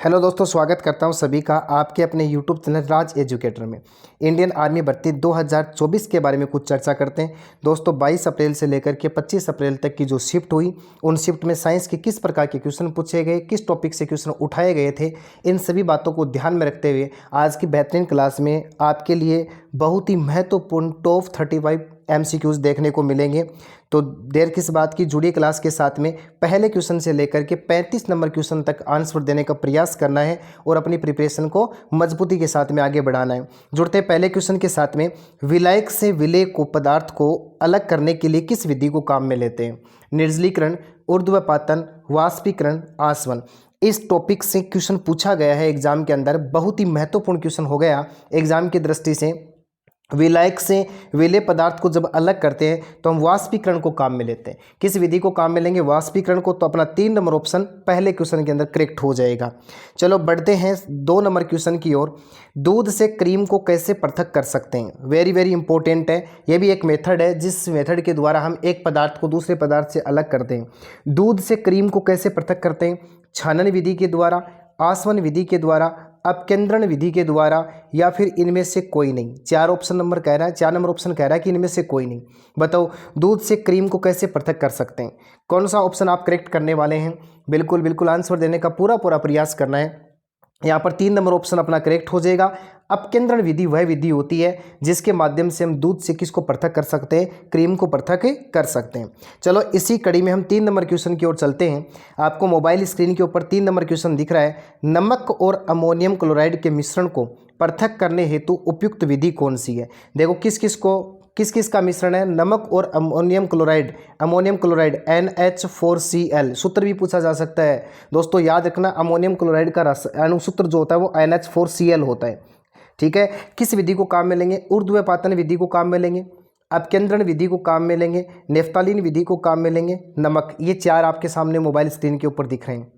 Hello दोस्तों, स्वागत करता हूं सभी का आपके अपने यूट्यूब चैनल राज एजुकेटर में। इंडियन आर्मी भर्ती 2024 के बारे में कुछ चर्चा करते हैं। दोस्तों 22 अप्रैल से लेकर के 25 अप्रैल तक की जो शिफ्ट हुई, उन शिफ्ट में साइंस के किस प्रकार के क्वेश्चन पूछे गए, किस टॉपिक से क्वेश्चन उठाए गए थे, इन सभी बातों को ध्यान में रखते हुए आज की बेहतरीन क्लास में आपके लिए बहुत ही महत्वपूर्ण टॉप 35 MCQs देखने को मिलेंगे। तो देर किस बात की, जुड़िए क्लास के साथ में। पहले क्वेश्चन से लेकर के 35 नंबर क्वेश्चन तक आंसर देने का प्रयास करना है और अपनी प्रिपरेशन को मजबूती के साथ में आगे बढ़ाना है। जुड़ते हैं पहले क्वेश्चन के साथ में। विलायक से विलेय को पदार्थ को अलग करने के लिए किस विधि को काम में लेते हैं? निर्जलीकरण, ऊर्ध्वपातन, वाष्पीकरण, आसवन। इस टॉपिक से क्वेश्चन पूछा गया है एग्जाम के अंदर। बहुत ही महत्वपूर्ण क्वेश्चन हो गया एग्जाम की दृष्टि से। विलायक से विलेय पदार्थ को जब अलग करते हैं तो हम वाष्पीकरण को काम में लेते हैं। किस विधि को काम में लेंगे? वाष्पीकरण को। तो अपना 3 नंबर ऑप्शन पहले क्वेश्चन के अंदर करेक्ट हो जाएगा। चलो बढ़ते हैं 2 नंबर क्वेश्चन की ओर। दूध से क्रीम को कैसे पृथक कर सकते हैं? वेरी वेरी इंपॉर्टेंट है। यह भी एक मेथड है जिस मेथड के द्वारा हम एक पदार्थ को दूसरे पदार्थ से अलग करते हैं। दूध से क्रीम को कैसे पृथक करते हैं? छानन विधि के द्वारा, आसवन विधि के द्वारा, अपकेंद्रण विधि के द्वारा, या फिर इनमें से कोई नहीं। 4 नंबर ऑप्शन कह रहा है कि इनमें से कोई नहीं। बताओ दूध से क्रीम को कैसे पृथक कर सकते हैं? कौन सा ऑप्शन आप करेक्ट करने वाले हैं? बिल्कुल बिल्कुल आंसर देने का पूरा प्रयास करना है। यहाँ पर 3 नंबर ऑप्शन अपना करेक्ट हो जाएगा। अपकेंद्रण विधि वह विधि होती है जिसके माध्यम से हम दूध से किसको पृथक कर सकते हैं? क्रीम को पृथक कर सकते हैं। चलो इसी कड़ी में हम 3 नंबर क्वेश्चन की ओर चलते हैं। आपको मोबाइल स्क्रीन के ऊपर 3 नंबर क्वेश्चन दिख रहा है। नमक और अमोनियम क्लोराइड के मिश्रण को पृथक करने हेतु उपयुक्त विधि कौन सी है? देखो किस किस का मिश्रण है? नमक और अमोनियम क्लोराइड NH4Cl। सूत्र भी पूछा जा सकता है। दोस्तों याद रखना, अमोनियम क्लोराइड का अणुसूत्र जो होता है वो NH4Cl होता है। ठीक है। किस विधि को काम में लेंगे? ऊर्ध्वपातन विधि को काम में लेंगे, अपकेंद्रण विधि को काम में लेंगे, नेफ्थालीन विधि को काम में लेंगे, नमक। ये 4 आपके सामने मोबाइल स्क्रीन के ऊपर दिख रहे हैं।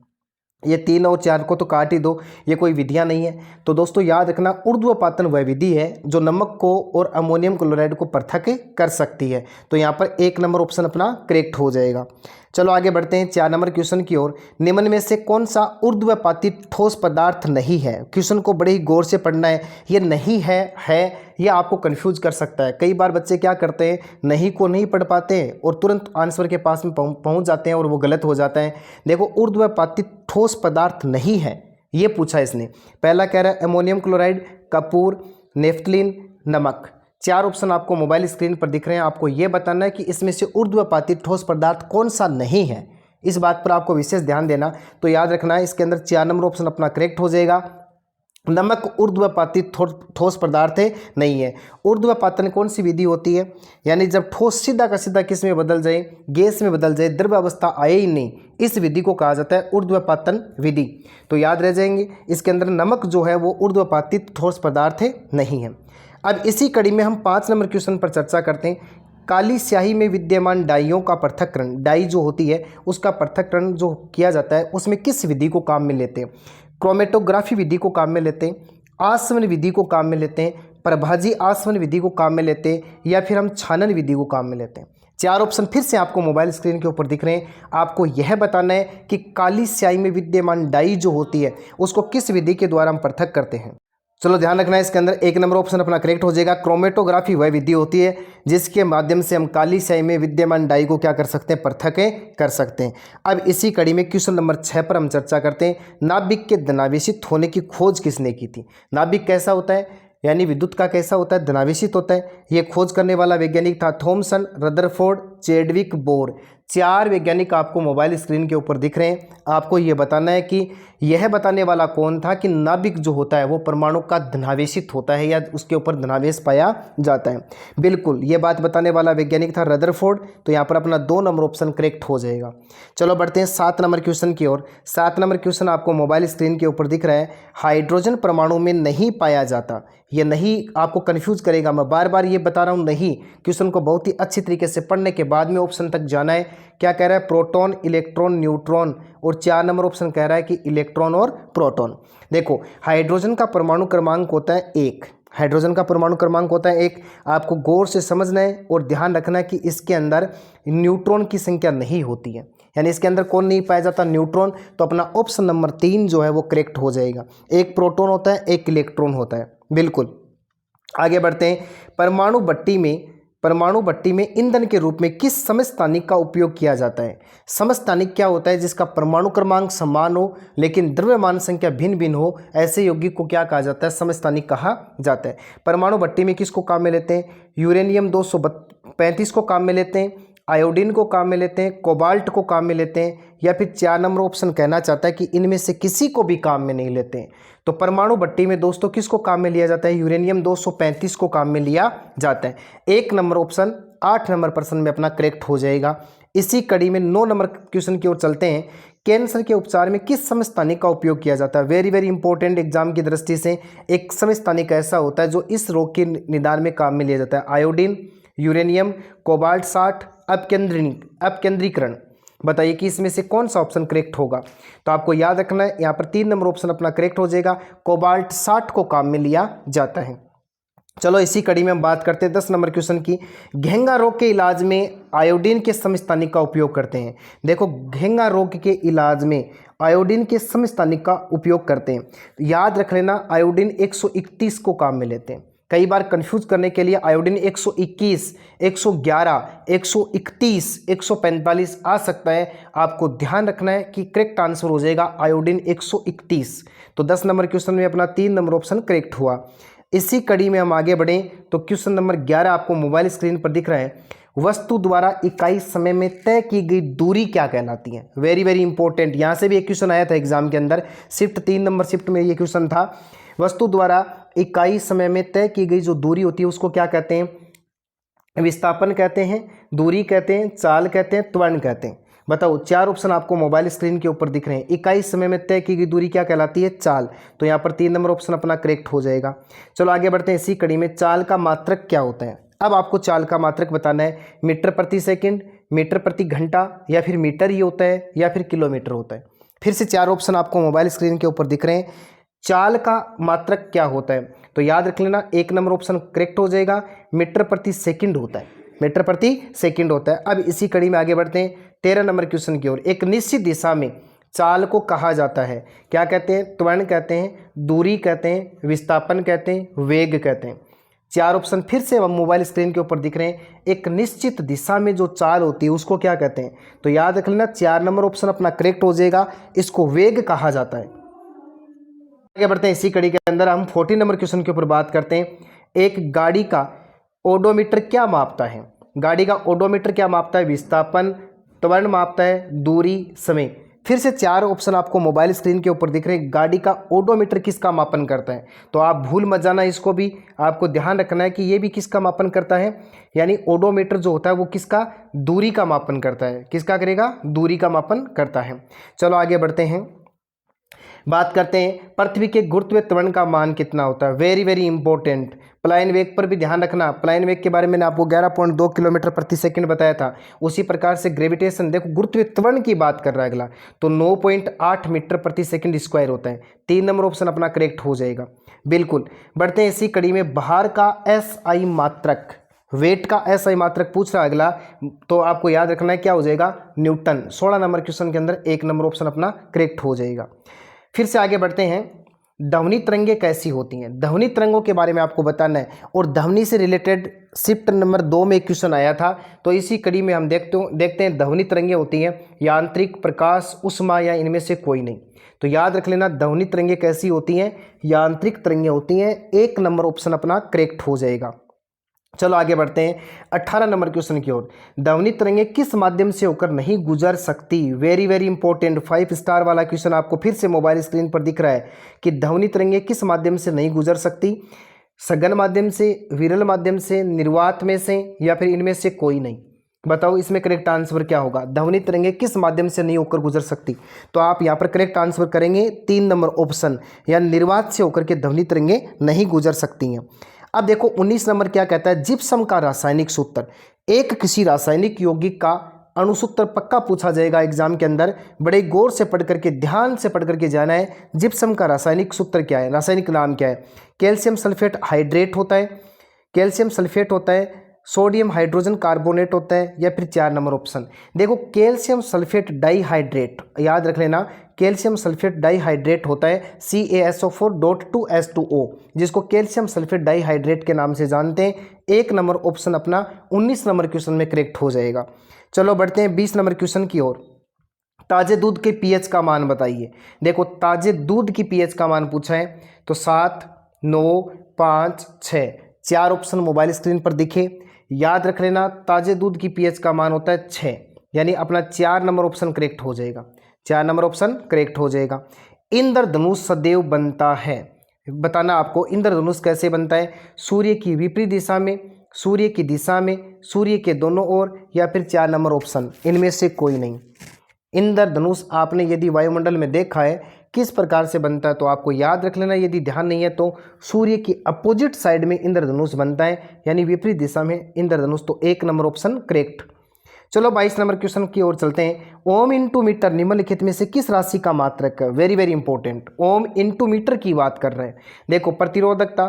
ये 3 और 4 को तो काट ही दो, ये कोई विधियां नहीं है। तो दोस्तों याद रखना, ऊर्ध्वपातन वह विधि है जो नमक को और अमोनियम क्लोराइड को पृथक कर सकती है। तो यहाँ पर 1 नंबर ऑप्शन अपना करेक्ट हो जाएगा। चलो आगे बढ़ते हैं 4 नंबर क्वेश्चन की ओर। निम्न में से कौन सा ऊर्ध्वपातित ठोस पदार्थ नहीं है? क्वेश्चन को बड़े ही गौर से पढ़ना है। ये नहीं है ये आपको कंफ्यूज कर सकता है। कई बार बच्चे क्या करते हैं, नहीं को नहीं पढ़ पाते हैं और तुरंत आंसर के पास में पहुंच जाते हैं और वो गलत हो जाता है। देखो ऊर्ध्वपातित ठोस पदार्थ नहीं है, ये पूछा इसने। पहला कह रहा है अमोनियम क्लोराइड, कपूर, नेफ्थलीन, नमक। 4 ऑप्शन आपको मोबाइल स्क्रीन पर दिख रहे हैं। आपको यह बताना है कि इसमें से ऊर्ध्वपातित ठोस पदार्थ कौन सा नहीं है। इस बात पर आपको विशेष ध्यान देना। तो याद रखना है इसके अंदर 4 नंबर ऑप्शन अपना करेक्ट हो जाएगा। नमक ऊर्ध्वपातित ठोस पदार्थ नहीं है। ऊर्ध्वपातन कौन सी विधि होती है? यानी जब ठोस सीधा का सीधा किस में बदल जाए, गैस में बदल जाए, द्रव अवस्था आए ही नहीं, इस विधि को कहा जाता है ऊर्ध्वपातन विधि। तो याद रह जाएंगे इसके अंदर नमक जो है वो ऊर्ध्वपातित ठोस पदार्थ नहीं है। अब इसी कड़ी में हम 5 नंबर क्वेश्चन पर चर्चा करते हैं। काली स्याही में विद्यमान डाइयों का पृथक्करण, डाई जो होती है उसका पृथक्करण जो किया जाता है उसमें किस विधि को काम में लेते हैं? क्रोमेटोग्राफी विधि को काम में लेते हैं, आसवन विधि को काम में लेते हैं, प्रभाजी आसवन विधि को काम में लेते हैं, या फिर हम छानन विधि को काम में लेते हैं। 4 ऑप्शन फिर से आपको मोबाइल स्क्रीन के ऊपर दिख रहे हैं। आपको यह बताना है कि काली स्याही में विद्यमान डाई जो होती है उसको किस विधि के द्वारा हम पृथक करते हैं। चलो ध्यान रखना है इसके अंदर 1 नंबर ऑप्शन अपना करेक्ट हो जाएगा। क्रोमेटोग्राफी वह विधि होती है जिसके माध्यम से हम काली स्याही में विद्यमान डाई को क्या कर सकते हैं? पृथक कर सकते हैं। अब इसी कड़ी में क्वेश्चन नंबर 6 पर हम चर्चा करते हैं। नाभिक के धनावेशित होने की खोज किसने की थी? नाभिक कैसा होता है, यानी विद्युत का कैसा होता है? धनावेशित होता है। यह खोज करने वाला वैज्ञानिक था थॉमसन, रदरफोर्ड, चैडविक, बोर। 4 वैज्ञानिक आपको मोबाइल स्क्रीन के ऊपर दिख रहे हैं। आपको यह बताना है कि यह बताने वाला कौन था कि नाभिक जो होता है वो परमाणु का धनावेशित होता है या उसके ऊपर धनावेश पाया जाता है। बिल्कुल ये बात बताने वाला वैज्ञानिक था रदरफोर्ड। तो यहाँ पर अपना 2 नंबर ऑप्शन करेक्ट हो जाएगा। चलो बढ़ते हैं 7 नंबर क्वेश्चन की ओर। 7 नंबर क्वेश्चन आपको मोबाइल स्क्रीन के ऊपर दिख रहा है। हाइड्रोजन परमाणु में नहीं पाया जाता। ये नहीं आपको कंफ्यूज करेगा, मैं बार बार ये बता रहा हूँ। नहीं, क्वेश्चन को बहुत ही अच्छी तरीके से पढ़ने के बाद में ऑप्शन तक जाना है। क्या कह रहा है? Proton, electron, neutron. और 4 नंबर ऑप्शन कह रहा है कि इलेक्ट्रॉन और प्रोटॉन। देखो हाइड्रोजन का परमाणु क्रमांक होता है 1। हाइड्रोजन का परमाणु क्रमांक होता है 1। आपको गौर से समझना है और ध्यान रखना है कि इसके अंदर न्यूट्रॉन की संख्या नहीं होती है। यानी इसके अंदर कौन नहीं पाया जाता, न्यूट्रॉन। तो अपना ऑप्शन नंबर 3 जो है वो करेक्ट हो जाएगा। एक प्रोटॉन होता है, एक इलेक्ट्रॉन होता है। बिल्कुल, आगे बढ़ते हैं। परमाणु भट्टी में ईंधन के रूप में किस समस्थानिक का उपयोग किया जाता है? समस्थानिक क्या होता है? जिसका परमाणु क्रमांक समान हो लेकिन द्रव्यमान संख्या भिन्न भिन्न हो, ऐसे यौगिक को क्या कहा जाता है? समस्थानिक कहा जाता है। परमाणु भट्टी में किसको काम में लेते हैं? यूरेनियम 235 को काम में लेते हैं, आयोडीन को काम में लेते हैं, कोबाल्ट को काम में लेते हैं, या फिर 4 नंबर ऑप्शन कहना चाहता है कि इनमें से किसी को भी काम में नहीं लेते हैं। तो परमाणु भट्टी में दोस्तों किसको काम में लिया जाता है? यूरेनियम 235 को काम में लिया जाता है। 1 नंबर ऑप्शन 8 नंबर प्रश्न में अपना करेक्ट हो जाएगा। इसी कड़ी में 9 नंबर क्वेश्चन की ओर चलते हैं। कैंसर के उपचार में किस समस्थानिक का उपयोग किया जाता है? वेरी वेरी इंपॉर्टेंट एग्जाम की दृष्टि से एक समस्थानिक ऐसा होता है जो इस रोग के निदान में काम में लिया जाता है। Iodine, uranium, cobalt 60, अपकेंद्रीकरण। बताइए कि इसमें से कौन सा ऑप्शन करेक्ट होगा? तो आपको याद रखना है, यहाँ पर 3 नंबर ऑप्शन अपना करेक्ट हो जाएगा। कोबाल्ट 60 को काम में लिया जाता है। चलो इसी कड़ी में हम बात करते हैं 10 नंबर क्वेश्चन की। घेंगा रोग के इलाज में आयोडीन के समस्थानिक का उपयोग करते हैं। देखो, घेंगा रोग के इलाज में आयोडीन के समस्थानिक का उपयोग करते हैं। याद रख लेना, आयोडीन 131 को काम में लेते हैं। कई बार कंफ्यूज करने के लिए आयोडीन 121, 111, 131, 145 आ सकता है। आपको ध्यान रखना है कि करेक्ट आंसर हो जाएगा आयोडीन 131। तो 10 नंबर क्वेश्चन में अपना 3 नंबर ऑप्शन करेक्ट हुआ। इसी कड़ी में हम आगे बढ़ें तो क्वेश्चन नंबर 11 आपको मोबाइल स्क्रीन पर दिख रहा है। वस्तु द्वारा इकाई समय में तय की गई दूरी क्या कहलाती है? Very very important. यहाँ से भी एक क्वेश्चन आया था एग्जाम के अंदर, शिफ्ट 3 नंबर शिफ्ट में ये क्वेश्चन था। वस्तु द्वारा इकाई समय में तय की गई जो दूरी होती है उसको क्या कहते हैं? विस्थापन कहते हैं, दूरी कहते हैं, चाल कहते हैं, त्वरण कहते हैं। बताओ, 4 ऑप्शन आपको मोबाइल स्क्रीन के ऊपर दिख रहे हैं। इकाई समय में तय की गई दूरी क्या कहलाती है? चाल। तो यहाँ पर 3 नंबर ऑप्शन अपना करेक्ट हो जाएगा। चलो आगे बढ़ते हैं। इसी कड़ी में चाल का मात्रक क्या होता है? अब आपको चाल का मात्रक बताना है। मीटर प्रति सेकंड, मीटर प्रति घंटा, या फिर मीटर ही होता है, या फिर किलोमीटर होता है। फिर से 4 ऑप्शन आपको मोबाइल स्क्रीन के ऊपर दिख रहे हैं। चाल का मात्रक क्या होता है? तो याद रख लेना, 1 नंबर ऑप्शन करेक्ट हो जाएगा। मीटर प्रति सेकंड होता है, मीटर प्रति सेकंड होता है। अब इसी कड़ी में आगे बढ़ते हैं 13 नंबर क्वेश्चन की ओर। एक निश्चित दिशा में चाल को कहा जाता है, क्या कहते हैं? त्वरण कहते हैं, दूरी कहते हैं, विस्थापन कहते हैं, वेग कहते हैं। 4 ऑप्शन फिर से हम मोबाइल स्क्रीन के ऊपर दिख रहे हैं। एक निश्चित दिशा में जो चाल होती है उसको क्या कहते हैं? तो याद रख लेना, 4 नंबर ऑप्शन अपना करेक्ट हो जाएगा। इसको वेग कहा जाता है। आगे बढ़ते हैं। इसी कड़ी के अंदर हम 14 नंबर क्वेश्चन के ऊपर बात करते हैं। एक गाड़ी का ओडोमीटर क्या मापता है? गाड़ी का ओडोमीटर क्या मापता है? विस्थापन, त्वरण मापता है, दूरी, समय। फिर से 4 ऑप्शन आपको मोबाइल स्क्रीन के ऊपर दिख रहे हैं। गाड़ी का ओडोमीटर किसका मापन करता है? तो आप भूल मत जाना, इसको भी आपको ध्यान रखना है कि ये भी किसका मापन करता है। यानी ओडोमीटर जो होता है वो किसका? दूरी का मापन करता है। किसका करेगा? दूरी का मापन करता है। चलो आगे बढ़ते हैं, बात करते हैं पृथ्वी के गुरुत्व त्वरण का मान कितना होता है? Very very important. प्लायन वेग पर भी ध्यान रखना। प्लायन वेग के बारे में मैंने आपको 11.2 किलोमीटर प्रति सेकंड बताया था। उसी प्रकार से ग्रेविटेशन, देखो गुरुत्व त्वरण की बात कर रहा है अगला, तो 9.8 मीटर प्रति सेकंड स्क्वायर होता है। 3 नंबर ऑप्शन अपना करेक्ट हो जाएगा। बिल्कुल, बढ़ते हैं इसी कड़ी में। बाहर का SI मात्रक, वेट का SI मात्रक पूछ रहा है अगला, तो आपको याद रखना है क्या हो जाएगा? न्यूटन। 16 नंबर क्वेश्चन के अंदर 1 नंबर ऑप्शन अपना करेक्ट हो जाएगा। फिर से आगे बढ़ते हैं। ध्वनि तरंगें कैसी होती हैं? ध्वनि तरंगों के बारे में आपको बताना है। और ध्वनि से रिलेटेड शिफ्ट नंबर 2 में एक क्वेश्चन आया था, तो इसी कड़ी में हम देखते हैं ध्वनि तरंगें होती हैं यांत्रिक, प्रकाश, उष्मा, या इनमें से कोई नहीं। तो याद रख लेना, ध्वनि तरंगें कैसी होती हैं? यांत्रिक तरंगें होती हैं। 1 नंबर ऑप्शन अपना करेक्ट हो जाएगा। चलो आगे बढ़ते हैं 18 नंबर क्वेश्चन की ओर। ध्वनि तरंगें किस माध्यम से होकर नहीं गुजर सकती? वेरी वेरी इंपॉर्टेंट 5 स्टार वाला क्वेश्चन आपको फिर से मोबाइल स्क्रीन पर दिख रहा है कि ध्वनि तरंगें किस माध्यम से नहीं गुजर सकती? सघन माध्यम से, विरल माध्यम से, निर्वात में से, या फिर इनमें से कोई नहीं। बताओ इसमें करेक्ट आंसर क्या होगा? ध्वनि तरंगें किस माध्यम से नहीं होकर गुजर सकती? तो आप यहाँ पर करेक्ट आंसर करेंगे 3 नंबर ऑप्शन, या निर्वात से होकर के ध्वनि तरंगें नहीं गुजर सकती हैं। अब देखो 19 नंबर क्या कहता है? जिप्सम का रासायनिक सूत्र। एक किसी रासायनिक यौगिक का अणुसूत्र पक्का पूछा जाएगा एग्जाम के अंदर, बड़े गौर से पढ़ करके, ध्यान से पढ़ करके जाना है। जिप्सम का रासायनिक सूत्र क्या है? रासायनिक नाम क्या है? कैल्शियम सल्फेट हाइड्रेट होता है, कैल्शियम सल्फेट होता है, सोडियम हाइड्रोजन कार्बोनेट होता है, या फिर 4 नंबर ऑप्शन। देखो कैल्शियम सल्फेट डाइहाइड्रेट, याद रख लेना, कैल्शियम सल्फेट डाइहाइड्रेट होता है CaSO4.2H2O, जिसको कैल्शियम सल्फेट डाइहाइड्रेट के नाम से जानते हैं। 1 नंबर ऑप्शन अपना 19 नंबर क्वेश्चन में करेक्ट हो जाएगा। चलो बढ़ते हैं 20 नंबर क्वेश्चन की ओर। ताजे दूध के पीएच का मान बताइए। देखो ताजे दूध की पीएच का मान पूछा है तो 7, 9, 5, 6, 4 ऑप्शन मोबाइल स्क्रीन पर दिखे। याद रख लेना ताजे दूध की पीएच का मान होता है 6, यानी अपना 4 नंबर ऑप्शन करेक्ट हो जाएगा। 4 नंबर ऑप्शन करेक्ट हो जाएगा। इंद्रधनुष सदैव बनता है, बताना आपको इंद्रधनुष कैसे बनता है। सूर्य की विपरीत दिशा में, सूर्य की दिशा में, सूर्य के दोनों ओर, या फिर 4 नंबर ऑप्शन, इनमें से कोई नहीं। इंद्रधनुष आपने यदि वायुमंडल में देखा है किस प्रकार से बनता है तो आपको याद रख लेना, यदि ध्यान नहीं है तो सूर्य की अपोजिट साइड में इंद्रधनुष बनता है, यानी विपरीत दिशा में इंद्रधनुष। तो 1 नंबर ऑप्शन करेक्ट। चलो 22 नंबर क्वेश्चन की ओर चलते हैं। ओम इंटू मीटर निम्नलिखित में से किस राशि का मात्रक है। Very very important, ohm into metre की बात कर रहे हैं। देखो प्रतिरोधकता,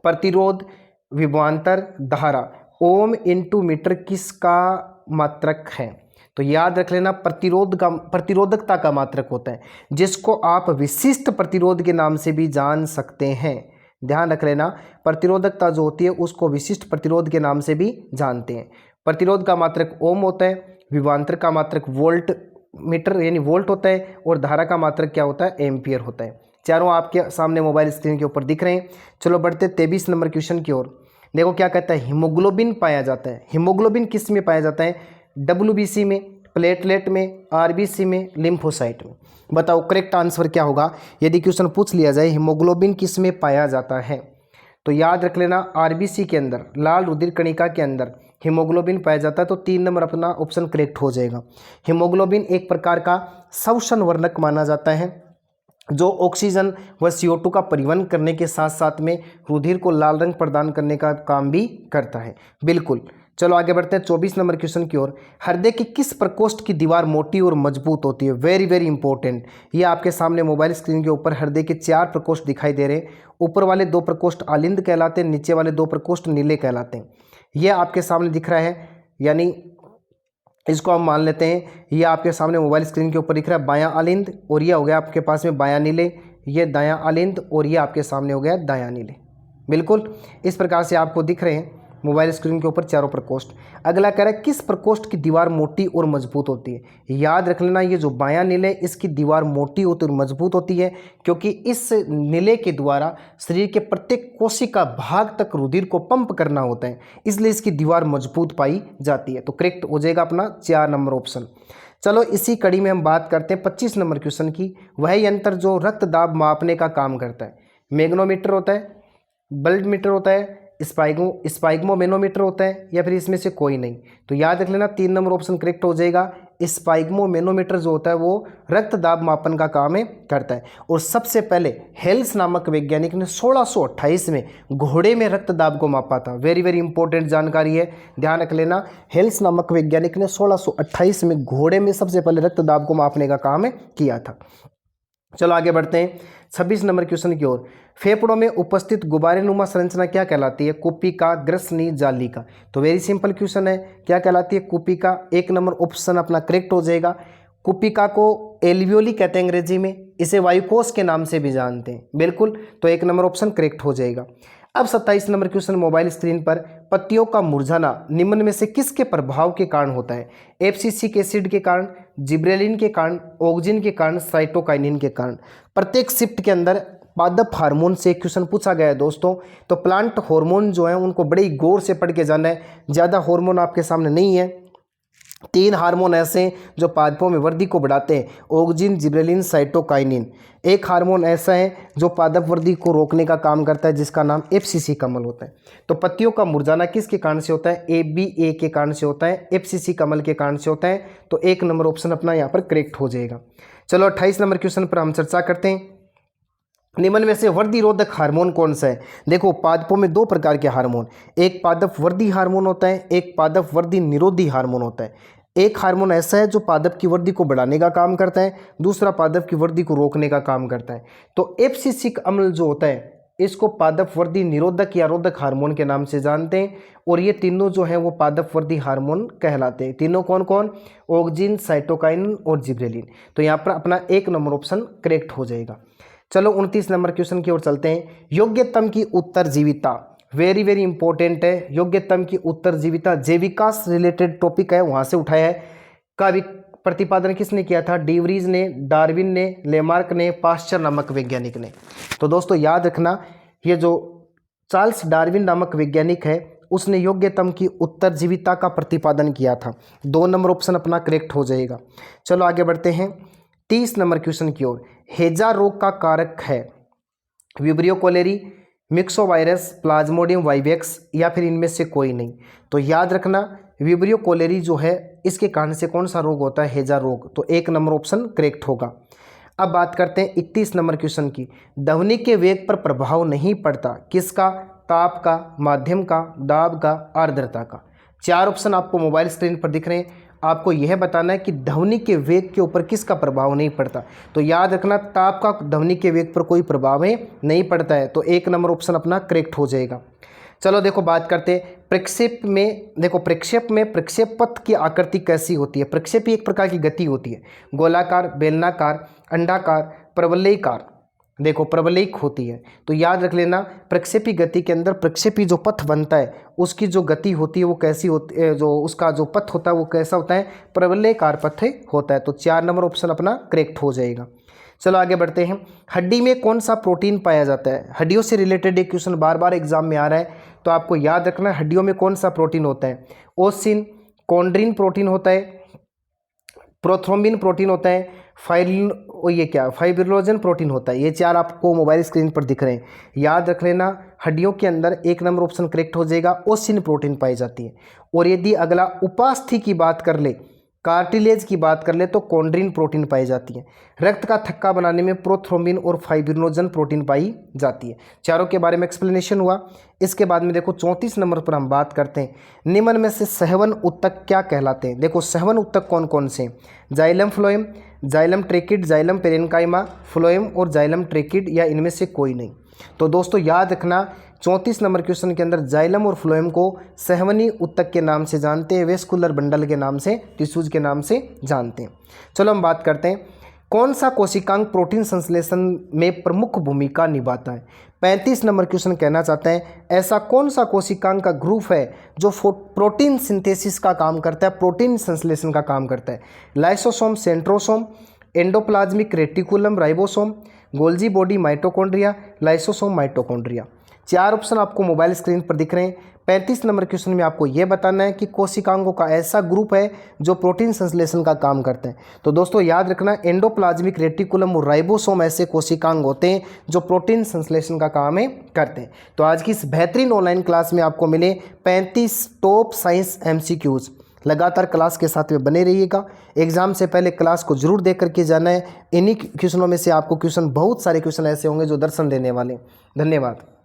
प्रतिरोध, विभवांतर, धारा, ओम इंटू मीटर किसका मात्रक है। तो याद रख लेना प्रतिरोधकता का मात्रक होता है, जिसको आप विशिष्ट प्रतिरोध के नाम से भी जान सकते हैं। ध्यान रख लेना प्रतिरोधकता जो होती है उसको विशिष्ट प्रतिरोध के नाम से भी जानते हैं। प्रतिरोध का मात्रक ओम होता है, विभवांतर का मात्रक वोल्ट मीटर यानी वोल्ट होता है, और धारा का मात्रक क्या होता है, एम्पियर होता है। चारों आपके सामने मोबाइल स्क्रीन के ऊपर दिख रहे हैं। चलो बढ़ते 23 नंबर क्वेश्चन की ओर। देखो क्या कहता है, हीमोग्लोबिन पाया जाता है। हीमोग्लोबिन किस में पाया जाता है, WBC में, प्लेटलेट में, RBC में, लिम्फोसाइट में। बताओ करेक्ट आंसर क्या होगा यदि क्वेश्चन पूछ लिया जाए हीमोग्लोबिन किस में पाया जाता है। तो याद रख लेना RBC के अंदर, लाल रुधिर कणिका के अंदर हीमोग्लोबिन पाया जाता है। तो 3 नंबर अपना ऑप्शन करेक्ट हो जाएगा। हीमोग्लोबिन एक प्रकार का श्वसन वर्णक माना जाता है, जो ऑक्सीजन व CO2 का परिवहन करने के साथ साथ में रुधिर को लाल रंग प्रदान करने का काम भी करता है। बिल्कुल। चलो आगे बढ़ते हैं 24 नंबर क्वेश्चन की ओर। हृदय की किस प्रकोष्ठ की दीवार मोटी और मजबूत होती है। वेरी वेरी इंपॉर्टेंट, ये आपके सामने मोबाइल स्क्रीन के ऊपर हृदय के 4 प्रकोष्ठ दिखाई दे रहे हैं। ऊपर वाले 2 प्रकोष्ठ आलिंद कहलाते हैं, नीचे वाले 2 प्रकोष्ठ नीले कहलाते हैं। ये आपके सामने दिख रहा है, यानी इसको हम मान लेते हैं ये आपके सामने मोबाइल स्क्रीन के ऊपर दिख रहा है बायां आलिंद, और ये हो गया आपके पास में बायां नीले, ये दायां आलिंद, और ये आपके सामने हो गया दायां नीले। बिल्कुल इस प्रकार से आपको दिख रहे हैं मोबाइल स्क्रीन के ऊपर चारों प्रकोष्ठ। अगला कह रहा है किस प्रकोष्ठ की दीवार मोटी और मजबूत होती है। याद रख लेना ये जो बायां नीले इसकी दीवार मोटी होती और मजबूत होती है, क्योंकि इस नीले के द्वारा शरीर के प्रत्येक कोशिका भाग तक रुधिर को पंप करना होता है, इसलिए इसकी दीवार मजबूत पाई जाती है। तो करेक्ट हो जाएगा अपना 4 नंबर ऑप्शन। चलो इसी कड़ी में हम बात करते हैं 25 नंबर क्वेश्चन की। वह यंत्र जो रक्त दाब मापने का काम करता है। मैग्नोमीटर होता है, ब्लड मीटर होता है, स्पाइग्मोमेनोमीटर होता है, या फिर इसमें से कोई नहीं। तो याद रख लेना 3 नंबर ऑप्शन करेक्ट हो जाएगा। स्पाइग्मोमेनोमीटर जो होता है वो रक्त दाब मापन का काम करता है। और सबसे पहले हेल्स नामक वैज्ञानिक ने 1628 में घोड़े में रक्त दाब को मापा था। वेरी वेरी इंपॉर्टेंट जानकारी है, ध्यान रख लेना। हेल्स नामक वैज्ञानिक ने 1628 में घोड़े में सबसे पहले रक्त दाब को मापने का काम किया था। चलो आगे बढ़ते हैं 26 नंबर क्वेश्चन की ओर। फेफड़ों में उपस्थित गुब्बारेनुमा संरचना क्या कहलाती है। कुपिका, ग्रसनी, जालिका। तो वेरी सिंपल क्वेश्चन है, क्या कहलाती है, कुपिका। 1 नंबर ऑप्शन अपना करेक्ट हो जाएगा। कुपिका को एल्वियोली कहते हैं अंग्रेजी में, इसे वायुकोश के नाम से भी जानते हैं। बिल्कुल, तो 1 नंबर ऑप्शन करेक्ट हो जाएगा। अब 27 नंबर क्वेश्चन मोबाइल स्क्रीन पर। पत्तियों का मुरझाना निम्न में से किसके प्रभाव के कारण होता है। एब्सिसिक एसिड के कारण, जिब्रेलिन के कारण, ऑक्सिन के कारण, साइटोकाइनिन के कारण। प्रत्येक शिफ्ट के अंदर पादप हार्मोन से क्वेश्चन पूछा गया है दोस्तों। तो प्लांट हार्मोन जो है उनको बड़े गौर से पढ़ के जाना है। ज़्यादा हार्मोन आपके सामने नहीं है। 3 हार्मोन ऐसे हैं जो पादपों में वृद्धि को बढ़ाते हैं, ऑक्सिन, जिब्रेलिन, साइटोकाइनिन। एक हार्मोन ऐसा है जो पादप वृद्धि को रोकने का काम करता है, जिसका नाम एफसीसी कमल होता है। तो पत्तियों का मुरझाना किसके कारण से होता है, ABA के कारण से होता है, एफसीसी कमल के कारण से होता है। तो 1 नंबर ऑप्शन अपना यहाँ पर करेक्ट हो जाएगा। चलो 28 नंबर क्वेश्चन पर हम चर्चा करते हैं। निम्न में से वृद्धि रोधक हार्मोन कौन सा है। देखो पादपों में 2 प्रकार के हार्मोन, एक पादप वृद्धि हार्मोन होता है, एक पादप वृद्धि निरोधी हार्मोन होता है। एक हार्मोन ऐसा है जो पादप की वृद्धि को बढ़ाने का काम करता है, दूसरा पादप की वृद्धि को रोकने का काम करता है। तो एब्सिसिक अम्ल जो होता है इसको पादपवर्धी निरोधक या रोधक हार्मोन के नाम से जानते हैं। और ये तीनों जो हैं वो पादपवर्धी हार्मोन कहलाते हैं। तीनों कौन कौन? ऑक्सिन, साइटोकाइनिन और जिबरेलिन। तो यहाँ पर अपना 1 नंबर ऑप्शन करेक्ट हो जाएगा। चलो 29 नंबर क्वेश्चन की ओर चलते हैं। योग्यतम की उत्तरजीविता, वेरी वेरी इंपॉर्टेंट है। योग्यतम की उत्तरजीविता जैविका से रिलेटेड टॉपिक है, वहाँ से उठाया है। का प्रतिपादन किसने किया था? डीवरीज ने, डार्विन ने, लेमार्क ने, पास्चर नामक वैज्ञानिक ने। तो दोस्तों याद रखना, ये जो चार्ल्स डार्विन नामक वैज्ञानिक है उसने योग्यतम की उत्तरजीविता का प्रतिपादन किया था। 2 नंबर ऑप्शन अपना करेक्ट हो जाएगा। चलो आगे बढ़ते हैं 30 नंबर क्वेश्चन की ओर। हैजा रोग का कारक है विब्रियो कोलेरी, मिक्सोवायरस, प्लाज्मोडियम वाइवेक्स या फिर इनमें से कोई नहीं। तो याद रखना विब्रियो कोलेरी जो है इसके कारण से कौन सा रोग होता है? हैजा रोग। तो 1 नंबर ऑप्शन करेक्ट होगा। अब बात करते हैं 31 नंबर क्वेश्चन की। ध्वनि के वेग पर प्रभाव नहीं पड़ता, किसका? ताप का, माध्यम का, दाब का, आर्द्रता का। 4 ऑप्शन आपको मोबाइल स्क्रीन पर दिख रहे हैं। आपको यह बताना है कि ध्वनि के वेग के ऊपर किसका प्रभाव नहीं पड़ता। तो याद रखना ताप का ध्वनि के वेग पर कोई प्रभाव नहीं पड़ता है। तो 1 नंबर ऑप्शन अपना करेक्ट हो जाएगा। चलो देखो बात करते हैं प्रक्षेप में। देखो प्रक्षेप में प्रक्षेप पथ की आकृति कैसी होती है? प्रक्षेपी एक प्रकार की गति होती है, गोलाकार, बेलनाकार, अंडाकार, प्रवलयिकार। देखो प्रवलयिक होती है। तो याद रख लेना प्रक्षेपी गति के अंदर प्रक्षेपी जो पथ बनता है उसकी जो गति होती है वो कैसी होती है, जो उसका जो पथ होता है वो कैसा होता है? प्रवलयिकार पथ होता है। तो 4 नंबर ऑप्शन अपना करेक्ट हो जाएगा। चलो आगे बढ़ते हैं। हड्डी में कौन सा प्रोटीन पाया जाता है? हड्डियों से रिलेटेड एक क्वेश्चन बार बार एग्जाम में आ रहा है, तो आपको याद रखना हड्डियों में कौन सा प्रोटीन होता है? ओसिन, कॉन्ड्रिन प्रोटीन होता है, प्रोथ्रोम्बिन प्रोटीन होता है, फाइब्रिनोजन प्रोटीन होता है। ये 4 आपको मोबाइल स्क्रीन पर दिख रहे हैं। याद रख लेना हड्डियों के अंदर 1 नंबर ऑप्शन करेक्ट हो जाएगा, ओसिन प्रोटीन पाई जाती है। और यदि अगला उपास्थि की बात कर ले, कार्टिलेज की बात कर ले, तो कॉन्ड्रिन प्रोटीन पाई जाती है। रक्त का थक्का बनाने में प्रोथ्रोम्बिन और फाइब्रिनोजन प्रोटीन पाई जाती है। चारों के बारे में एक्सप्लेनेशन हुआ। इसके बाद में देखो 34 नंबर पर हम बात करते हैं। निम्न में से सहवन उत्तक क्या कहलाते हैं? देखो सहवन उत्तक कौन कौन से? Xylem phloem, xylem tracheid, xylem parenchyma, phloem और जाइलम ट्रेकिड या इनमें से कोई नहीं। तो दोस्तों याद रखना 34 नंबर क्वेश्चन के अंदर जाइलम और फ्लोएम को सहवनी उत्तक के नाम से जानते हैं, वेस्कुलर बंडल के नाम से, टिश्यूज के नाम से जानते हैं। चलो हम बात करते हैं कौन सा कोशिकांग प्रोटीन संश्लेषण में प्रमुख भूमिका निभाता है? 35 नंबर क्वेश्चन कहना चाहते हैं ऐसा कौन सा कोशिकांग का ग्रुप है जो प्रोटीन सिंथेसिस का काम करता है, प्रोटीन संश्लेषण का काम करता है? Lysosome, centrosome, endoplasmic reticulum, ribosome, Golgi body, mitochondria, lysosome, mitochondria. 4 option आपको मोबाइल स्क्रीन पर दिख रहे हैं। 35 नंबर क्वेश्चन में आपको यह बताना है कि कोशिकांगों का ऐसा ग्रुप है जो प्रोटीन संश्लेषण का काम करते हैं। तो दोस्तों याद रखना एंडोप्लाज्मिक रेटिकुलम और राइबोसोम ऐसे कोशिकांग होते हैं जो प्रोटीन संश्लेषण का काम करते हैं। तो आज की इस बेहतरीन ऑनलाइन क्लास में आपको मिले 35 टॉप साइंस MCQs। लगातार क्लास के साथ में बने रहिएगा। एग्जाम से पहले क्लास को जरूर देख करके जाना है। इन्हीं क्वेश्चनों में से आपको बहुत सारे क्वेश्चन ऐसे होंगे जो दर्शन देने वाले। धन्यवाद।